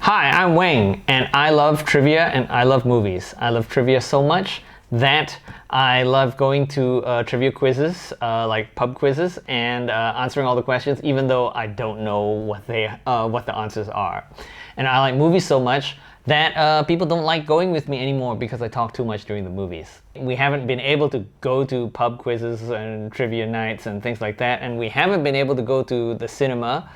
Hi, I'm Wang, and I love trivia and I love movies. I love trivia so much that I love going to trivia quizzes, like pub quizzes, and answering all the questions, even though I don't know what the answers are. And I like movies so much that people don't like going with me anymore because I talk too much during the movies. We haven't been able to go to pub quizzes and trivia nights and things like that, and we haven't been able to go to the cinema.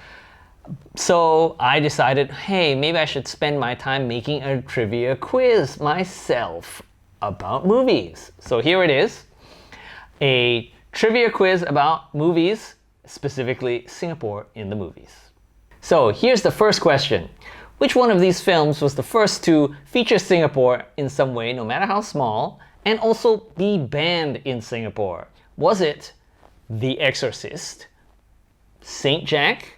So I decided, hey, maybe I should spend my time making a trivia quiz myself about movies. So here it is, a trivia quiz about movies, specifically Singapore in the movies. So here's the first question. Which one of these films was the first to feature Singapore in some way, no matter how small, and also be banned in Singapore? Was it The Exorcist, Saint Jack,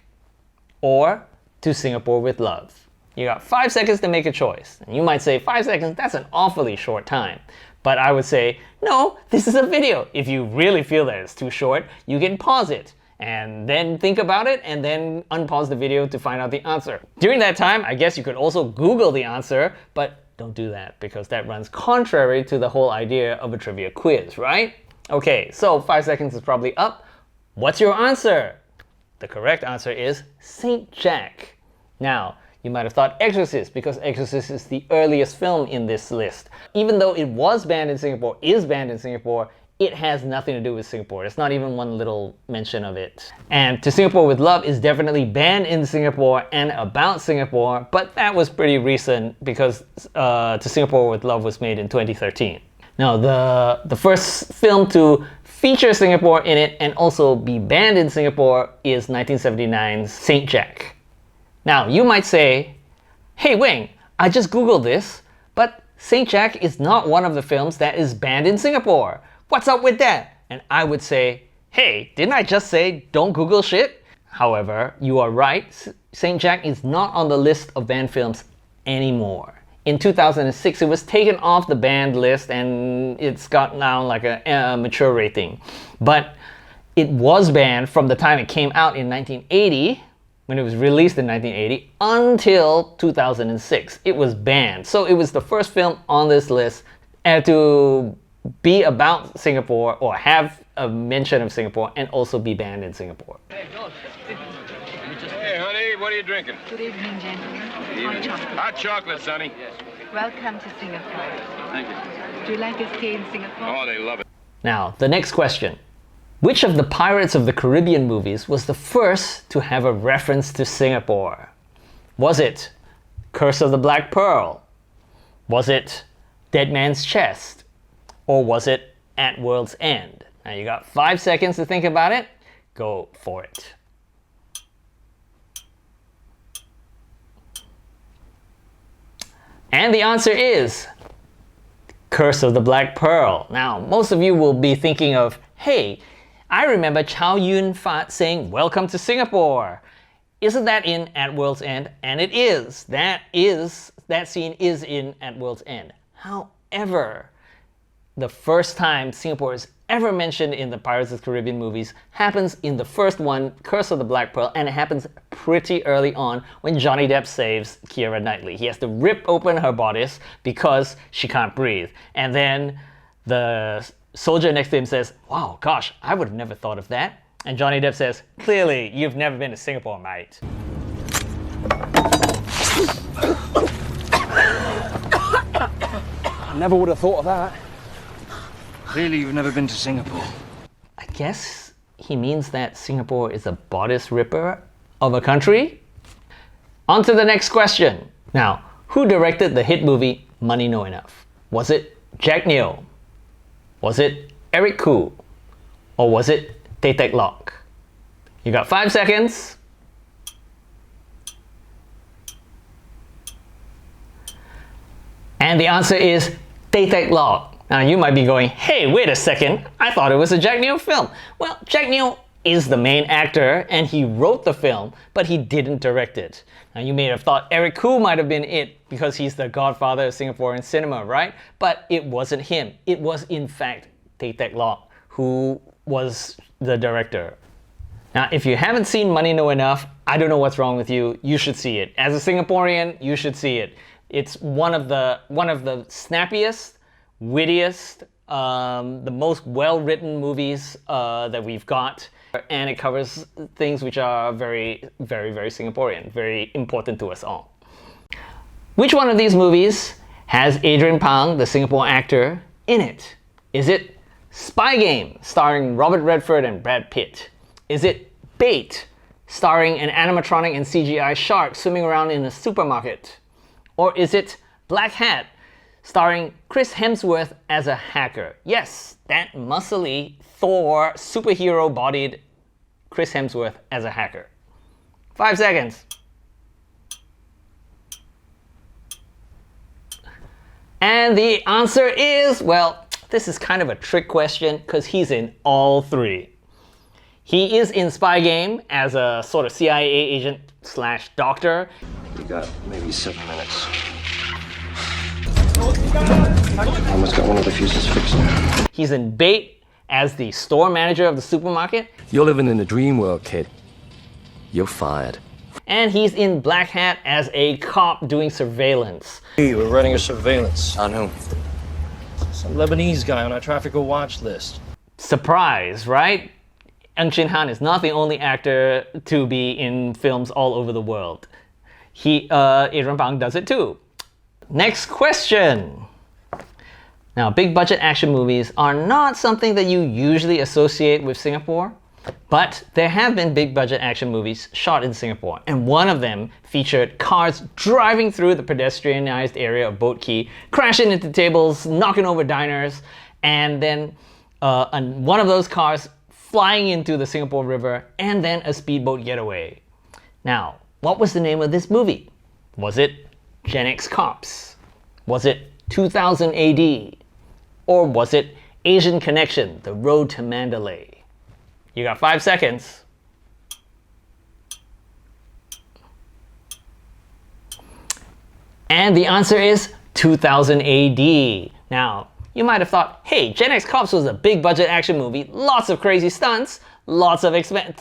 or To Singapore with Love? You got 5 seconds to make a choice. And you might say 5 seconds, that's an awfully short time. But I would say, no, this is a video. If you really feel that it's too short, you can pause it and then think about it and then unpause the video to find out the answer. During that time, I guess you could also Google the answer, but don't do that because that runs contrary to the whole idea of a trivia quiz, right? Okay, so 5 seconds is probably up. What's your answer? The correct answer is Saint Jack. Now, you might have thought Exorcist because Exorcist is the earliest film in this list. Even though it was banned in Singapore, is banned in Singapore, it has nothing to do with Singapore. There's not even one little mention of it. And To Singapore with Love is definitely banned in Singapore and about Singapore, but that was pretty recent because To Singapore with Love was made in 2013. Now, the first film to feature Singapore in it and also be banned in Singapore is 1979's Saint Jack. Now, you might say, hey Wang, I just Googled this, but Saint Jack is not one of the films that is banned in Singapore. What's up with that? And I would say, hey, didn't I just say don't Google shit? However, you are right, Saint Jack is not on the list of banned films anymore. In 2006, it was taken off the banned list and it's got now like a mature rating. But it was banned from the time it came out in 1980, when it was released in 1980, until 2006. It was banned. So it was the first film on this list to be about Singapore or have a mention of Singapore and also be banned in Singapore. Hey, honey, what are you drinking? Good evening, gentlemen. Hot chocolate. Hot chocolate, Sonny. Yes. Welcome to Singapore. Thank you. Do you like a stay in Singapore? Oh, they love it. Now, the next question. Which of the Pirates of the Caribbean movies was the first to have a reference to Singapore? Was it Curse of the Black Pearl? Was it Dead Man's Chest? Or was it At World's End? Now you got 5 seconds to think about it. Go for it. And the answer is Curse of the Black Pearl. Now, most of you will be thinking of, hey, I remember Chow Yun-fat saying, welcome to Singapore. Isn't that in At World's End? And it is. That scene is in At World's End. However, the first time Singapore is ever mentioned in the Pirates of the Caribbean movies happens in the first one, Curse of the Black Pearl, and it happens pretty early on when Johnny Depp saves Keira Knightley. He has to rip open her bodice because she can't breathe. And then the soldier next to him says, wow, gosh, I would have never thought of that. And Johnny Depp says, clearly, you've never been to Singapore, mate. I never would have thought of that. Clearly, you've never been to Singapore. I guess he means that Singapore is a bodice ripper of a country? On to the next question. Now, who directed the hit movie Money No Enough? Was it Jack Neo? Was it Eric Khoo? Or was it Tay Tek Lock? You got 5 seconds. And the answer is Tay Tek Lock. Now you might be going, hey, wait a second, I thought it was a Jack Neo film. Well, Jack Neo is the main actor and he wrote the film, but he didn't direct it. Now you may have thought Eric Khoo might have been it because he's the godfather of Singaporean cinema, right? But it wasn't him. It was in fact Tay Tek Lock who was the director. Now, if you haven't seen Money Know Enough, I don't know what's wrong with you. You should see it. As a Singaporean, you should see it. It's one of the snappiest, wittiest, the most well-written movies that we've got, and it covers things which are very, very, very Singaporean, very important to us all. Which one of these movies has Adrian Pang, the Singapore actor, in it? Is it Spy Game, starring Robert Redford and Brad Pitt? Is it Bait, starring an animatronic and CGI shark swimming around in a supermarket? Or is it Black Hat, starring Chris Hemsworth as a hacker? Yes, that muscly Thor superhero-bodied Chris Hemsworth as a hacker. 5 seconds. And the answer is, well, this is kind of a trick question because he's in all three. He is in Spy Game as a sort of CIA agent slash doctor. You got maybe 7 minutes. Almost got one of the fuses fixed now. He's in Bait as the store manager of the supermarket. You're living in a dream world, kid. You're fired. And he's in Black Hat as a cop doing surveillance. Hey, we're running a surveillance. On whom? Some Lebanese guy on our traffic watch list. Surprise, right? Ng Chin Han is not the only actor to be in films all over the world. Adrian Pang does it too. Next question. Now, big budget action movies are not something that you usually associate with Singapore, but there have been big budget action movies shot in Singapore, and one of them featured cars driving through the pedestrianized area of Boat Quay, crashing into tables, knocking over diners, and then one of those cars flying into the Singapore River, and then a speedboat getaway. Now, what was the name of this movie? Was it Gen X Cops? Was it 2000 AD? Or was it Asian Connection, The Road to Mandalay? You got 5 seconds. And the answer is 2000 AD. Now, you might have thought, hey, Gen X Cops was a big budget action movie, lots of crazy stunts, lots of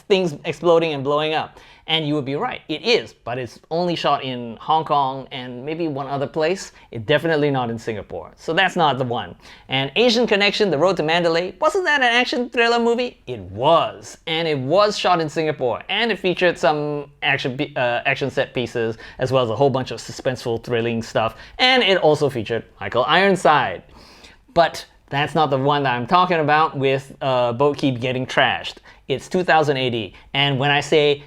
things exploding and blowing up. And you would be right, it is, but it's only shot in Hong Kong and maybe one other place. It's definitely not in Singapore. So that's not the one. And Asian Connection, The Road to Mandalay, wasn't that an action thriller movie? It was. And it was shot in Singapore. And it featured some action set pieces, as well as a whole bunch of suspenseful, thrilling stuff. And it also featured Michael Ironside. But that's not the one that I'm talking about with Boat Quay getting trashed. It's 2000 AD. And when I say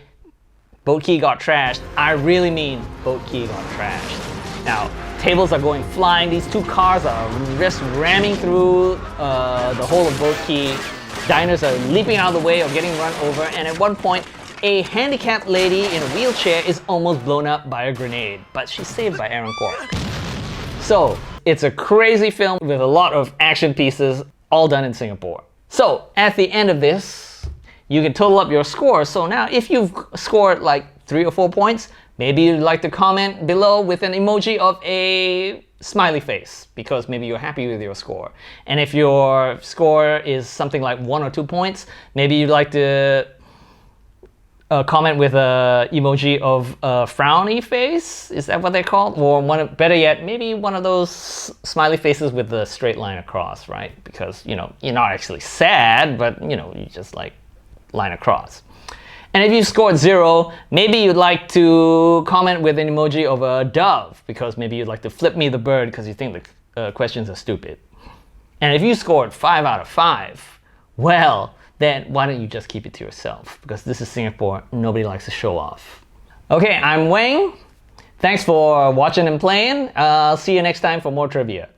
Boat Quay got trashed, I really mean Boat Quay got trashed. Now, tables are going flying. These two cars are just ramming through the whole of Boat Quay. Diners are leaping out of the way or getting run over. And at one point, a handicapped lady in a wheelchair is almost blown up by a grenade. But she's saved by Aaron Kwok. So, it's a crazy film with a lot of action pieces, all done in Singapore. So, at the end of this, you can total up your score. So now, if you've scored like 3 or 4 points, maybe you'd like to comment below with an emoji of a smiley face, because maybe you're happy with your score. And if your score is something like 1 or 2 points, maybe you'd like to comment with a emoji of a frowny face. Is that what they're called? Or better yet, maybe one of those smiley faces with the straight line across, right? Because, you know, you're not actually sad, but, you know, you just like line across. And if you scored 0, maybe you'd like to comment with an emoji of a dove, because maybe you'd like to flip me the bird because you think the questions are stupid. And if you scored 5 out of 5, well, then why don't you just keep it to yourself? Because this is Singapore, nobody likes to show off. Okay, I'm Wayne. Thanks for watching and playing. I'll see you next time for more trivia.